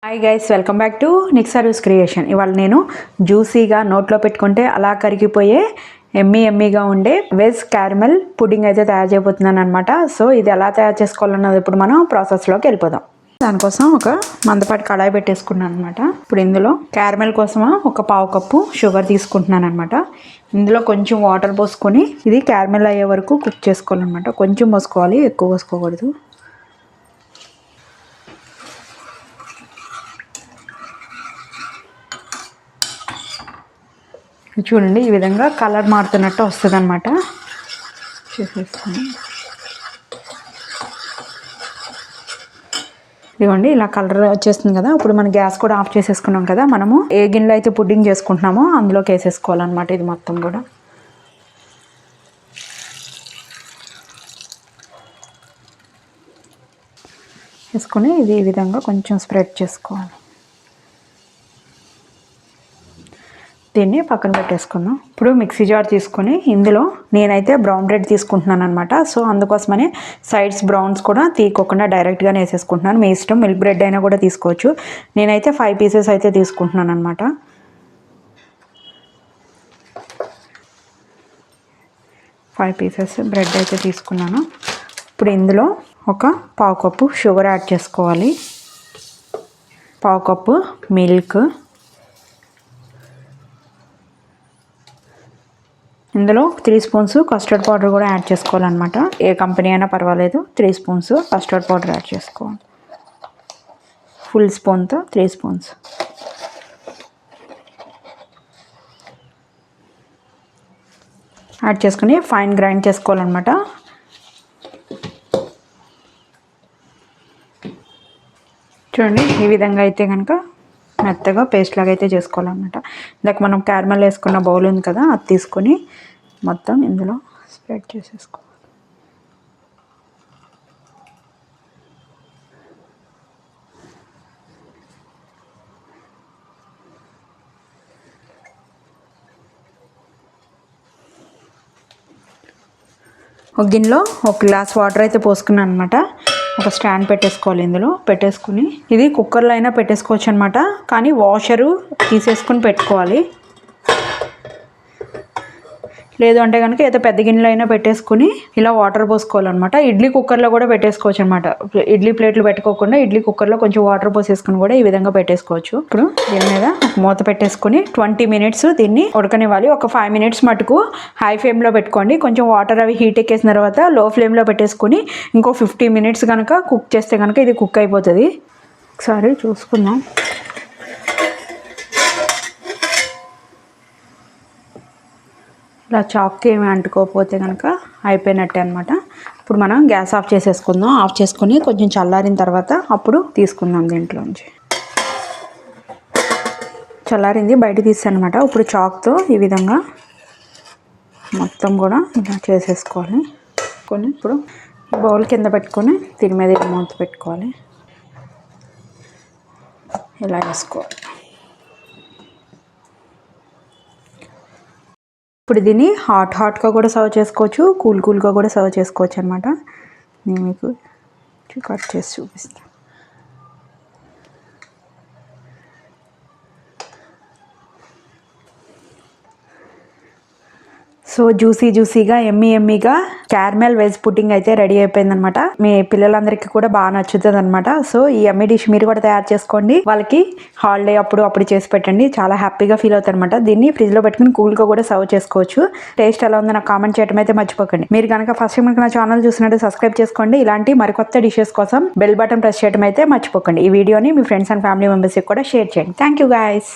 Hi guys, welcome back to నిక్సర్విస్ creation. ఇవాళ నేను జ్యూసీగా నోట్లో పెట్టుకుంటే అలా కరిగిపోయే ఎమ్మీగా ఉండే వెజ్ క్యారమెల్ పుడ్డింగ్ అయితే తయారు చేయబోతున్నాను అనమాట. సో ఇది ఎలా తయారు చేసుకోవాలన్నది ఇప్పుడు మనం ప్రాసెస్లోకి వెళ్ళిపోదాం. దానికోసం ఒక మందపాటి కడాయి పెట్టేసుకున్నాను అనమాట. ఇప్పుడు ఇందులో క్యారమెల్ కోసం ఒక పావు కప్పు షుగర్ తీసుకుంటున్నాను అనమాట. ఇందులో కొంచెం వాటర్ పోసుకొని ఇది క్యారమెల్ అయ్యే వరకు కుక్ చేసుకోవాలన్నమాట. కొంచెం పోసుకోవాలి, ఎక్కువ పోసుకోకూడదు. చూడండి, ఈ విధంగా కలర్ మారుతున్నట్టు వస్తుంది అనమాట. చేసేసుకొని ఇదిగోండి, ఇలా కలర్ వచ్చేస్తుంది కదా. ఇప్పుడు మనం గ్యాస్ కూడా ఆఫ్ చేసేసుకున్నాం కదా. మనము ఏ గిన్నెలో అయితే పుడ్డింగ్ చేసుకుంటున్నామో అందులోకి వేసేసుకోవాలన్నమాట. ఇది మొత్తం కూడా వేసుకొని ఇది ఈ విధంగా కొంచెం స్ప్రెడ్ చేసుకోవాలి. దీన్ని పక్కన పెట్టేసుకుందాం. ఇప్పుడు మిక్సీ జార్ తీసుకొని ఇందులో నేనైతే బ్రౌన్ బ్రెడ్ తీసుకుంటున్నాను అనమాట. సో అందుకోసమని సైడ్స్ బ్రౌన్స్ కూడా తీయకోకుండా డైరెక్ట్గానే వేసేసుకుంటున్నాను. మీ ఇష్టం, మిల్క్ బ్రెడ్ అయినా కూడా తీసుకోవచ్చు. నేనైతే 5 పీసెస్ అయితే తీసుకుంటున్నాను అనమాట. ఫైవ్ పీసెస్ బ్రెడ్ అయితే తీసుకున్నాను. ఇప్పుడు ఇందులో ఒక పావు కప్పు షుగర్ యాడ్ చేసుకోవాలి, పావు కప్పు మిల్క్, ఇందులో 3 స్పూన్స్ కస్టర్డ్ పౌడర్ కూడా యాడ్ చేసుకోవాలన్నమాట. ఏ కంపెనీ అయినా పర్వాలేదు. 3 స్పూన్స్ కస్టర్డ్ పౌడర్ యాడ్ చేసుకోవాలి. ఫుల్ స్పూన్తో 3 స్పూన్స్. యాడ్ చేసుకుని ఫైన్ గ్రైండ్ చేసుకోవాలన్నమాట. చూడండి, ఈ విధంగా అయితే కనుక మెత్తగా పేస్ట్ లాగా అయితే చేసుకోవాలన్నమాట. ఇందాక మనం క్యారమెల్ వేసుకున్న బౌల్ ఉంది కదా, అది తీసుకొని మొత్తం ఇందులో స్ప్రెడ్ చేసేసుకోవాలి. ఒక గిన్నెలో 1 గ్లాస్ వాటర్ అయితే పోసుకున్నాను అనమాట. ఒక స్టాండ్ పెట్టేసుకోవాలి. ఇందులో పెట్టేసుకుని ఇది కుక్కర్లో అయినా పెట్టేసుకోవచ్చు అనమాట. కానీ వాషరు తీసేసుకుని పెట్టుకోవాలి. లేదు అంటే కనుక ఏదో పెద్ద గిన్నెలో అయినా పెట్టేసుకుని ఇలా వాటర్ పోసుకోవాలన్నమాట. ఇడ్లీ కుక్కర్లో కూడా పెట్టేసుకోవచ్చు అనమాట. ఇడ్లీ ప్లేట్లు పెట్టుకోకుండా ఇడ్లీ కుక్కర్లో కొంచెం వాటర్ పోసేసుకుని కూడా ఈ విధంగా పెట్టేసుకోవచ్చు. ఇప్పుడు దీని మీద మూత పెట్టేసుకుని 20 మినిట్స్ దీన్ని ఉడకనివ్వాలి. ఒక 5 మినిట్స్ మటుకు హై ఫ్లేమ్లో పెట్టుకోండి. కొంచెం వాటర్ అవి హీట్ ఎక్కేసిన తర్వాత లో ఫ్లేమ్లో పెట్టేసుకుని ఇంకో 50 మినిట్స్ కనుక కుక్ చేస్తే కనుక ఇది కుక్ అయిపోతుంది. ఒకసారి చూసుకుందాం. ఇలా చాక్కి ఏమి అంటుకోకపోతే కనుక అయిపోయినట్టే అనమాట. ఇప్పుడు మనం గ్యాస్ ఆఫ్ చేసేసుకుందాం. ఆఫ్ చేసుకుని కొంచెం చల్లారిన తర్వాత అప్పుడు తీసుకుందాం దీంట్లోంచి. చల్లారింది, బయట తీస్తాను అనమాట. ఇప్పుడు చాక్తో ఈ విధంగా మొత్తం కూడా ఇలా చేసేసుకోవాలి. ఇప్పుడు బౌల్ కింద పెట్టుకొని దీని మీద మూత పెట్టుకోవాలి. ఇలా వేసుకోవాలి. ఇప్పుడు దీన్ని హాట్గా కూడా సర్వ్ చేసుకోవచ్చు, కూల్గా కూడా సర్వ్ చేసుకోవచ్చు అనమాట. నేను మీకు కట్ చేసి చూపిస్తాను. సో జ్యూసీగా ఎమ్మీగా క్యారమెల్ వెజ్ పుడ్డింగ్ అయితే రెడీ అయిపోయిందనమాట. మీ పిల్లలందరికీ కూడా బాగా నచ్చుతుంది అనమాట. సో ఈ ఎమ్మీ డిష్ మీరు కూడా తయారు చేసుకోండి. వాళ్ళకి హాలిడే అప్పుడు చేసి పెట్టండి. చాలా హ్యాపీగా ఫీల్ అవుతారు అనమాట. దీన్ని ఫ్రిడ్జ్లో పెట్టుకుని కూల్గా కూడా సర్వ్ చేసుకోవచ్చు. టేస్ట్ ఎలా ఉందో నాకు కామెంట్ చేయడం అయితే మర్చిపోకండి. మీరు కనుక ఫస్ట్ టైం నా ఛానల్ చూసినట్టు సబ్స్క్రైబ్ చేసుకోండి. ఇలాంటి మరికొత్త డిషెస్ కోసం బెల్ బటన్ ప్రెస్ చేయడం అయితే మర్చిపోకండి. ఈ వీడియోని మీ ఫ్రెండ్స్ అండ్ ఫ్యామిలీ మెంబర్స్కి కూడా షేర్ చేయండి. Thank you guys.